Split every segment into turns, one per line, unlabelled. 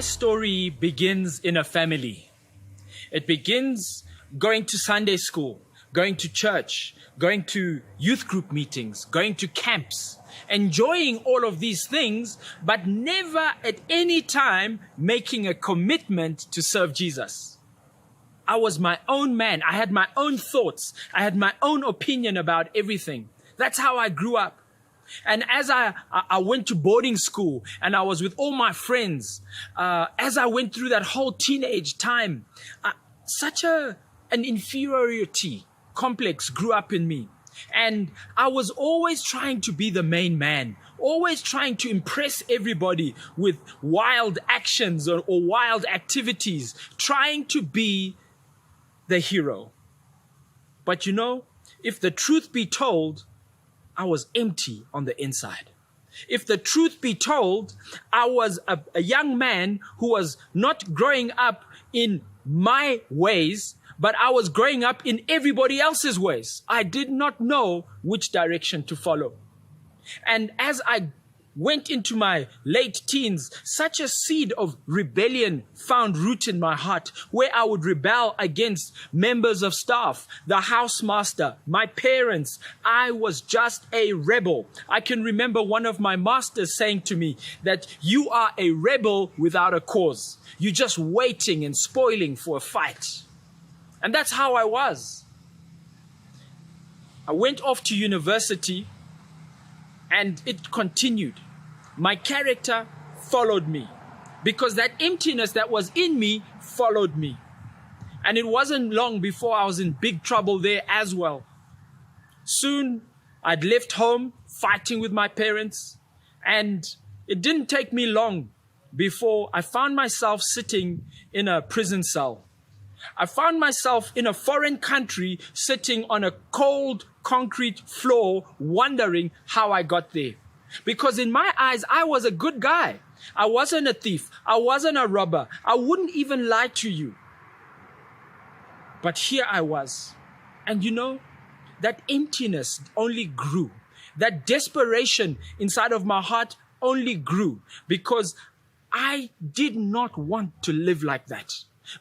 story begins in a family. It begins going to Sunday school, going to church, going to youth group meetings, going to camps, enjoying all of these things, but never at any time making a commitment to serve Jesus. I was my own man. I had my own thoughts. I had my own opinion about everything. That's how I grew up. And as I went to boarding school and I was with all my friends, as I went through that whole teenage time, such an inferiority complex grew up in me. And I was always trying to be the main man, always trying to impress everybody with wild actions or wild activities, trying to be the hero. But you know, if the truth be told, I was empty on the inside. If the truth be told, I was a young man who was not growing up in my ways, but I was growing up in everybody else's ways. I did not know which direction to follow. And as I went into my late teens, such a seed of rebellion found root in my heart, where I would rebel against members of staff, the housemaster, my parents. I was just a rebel. I can remember one of my masters saying to me that you are a rebel without a cause. You're just waiting and spoiling for a fight. And that's how I was. I went off to university and it continued. My character followed me because that emptiness that was in me followed me. And it wasn't long before I was in big trouble there as well. Soon I'd left home fighting with my parents, and it didn't take me long before I found myself sitting in a prison cell. I found myself in a foreign country sitting on a cold concrete floor wondering how I got there. Because in my eyes, I was a good guy. I wasn't a thief. I wasn't a robber. I wouldn't even lie to you. But here I was. And you know, that emptiness only grew. That desperation inside of my heart only grew because I did not want to live like that.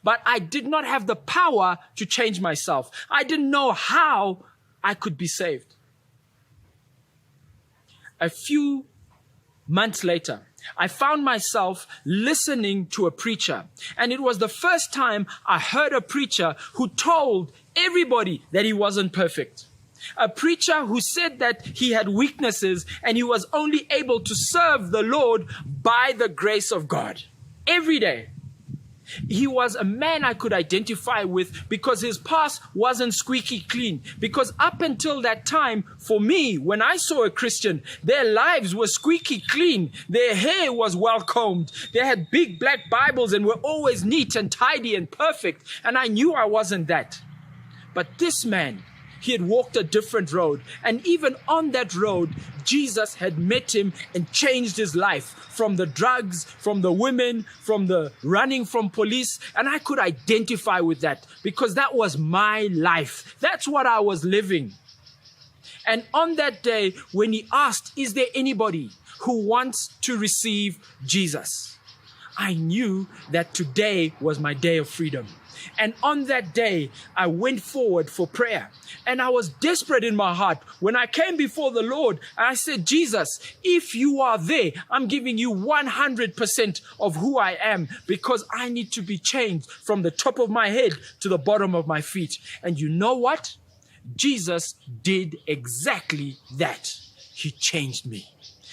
But I did not have the power to change myself. I didn't know how I could be saved. A few months later, I found myself listening to a preacher. And it was the first time I heard a preacher who told everybody that he wasn't perfect. A preacher who said that he had weaknesses and he was only able to serve the Lord by the grace of God. Every day. He was a man I could identify with because his past wasn't squeaky clean. Because up until that time, for me, when I saw a Christian, their lives were squeaky clean. Their hair was well combed. They had big black Bibles and were always neat and tidy and perfect. And I knew I wasn't that. But this man, he had walked a different road. And even on that road, Jesus had met him and changed his life from the drugs, from the women, from the running from police. And I could identify with that because that was my life. That's what I was living. And on that day, when he asked, is there anybody who wants to receive Jesus? I knew that today was my day of freedom. And on that day, I went forward for prayer. And I was desperate in my heart. When I came before the Lord, I said, Jesus, if you are there, I'm giving you 100% of who I am because I need to be changed from the top of my head to the bottom of my feet. And you know what? Jesus did exactly that. He changed me.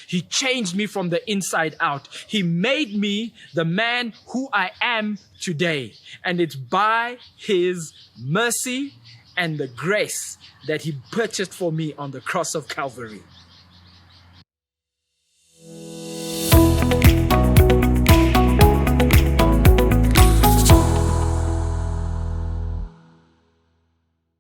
He changed me from the inside out. He made me the man who I am today. And it's by his mercy and the grace that he purchased for me on the cross of Calvary.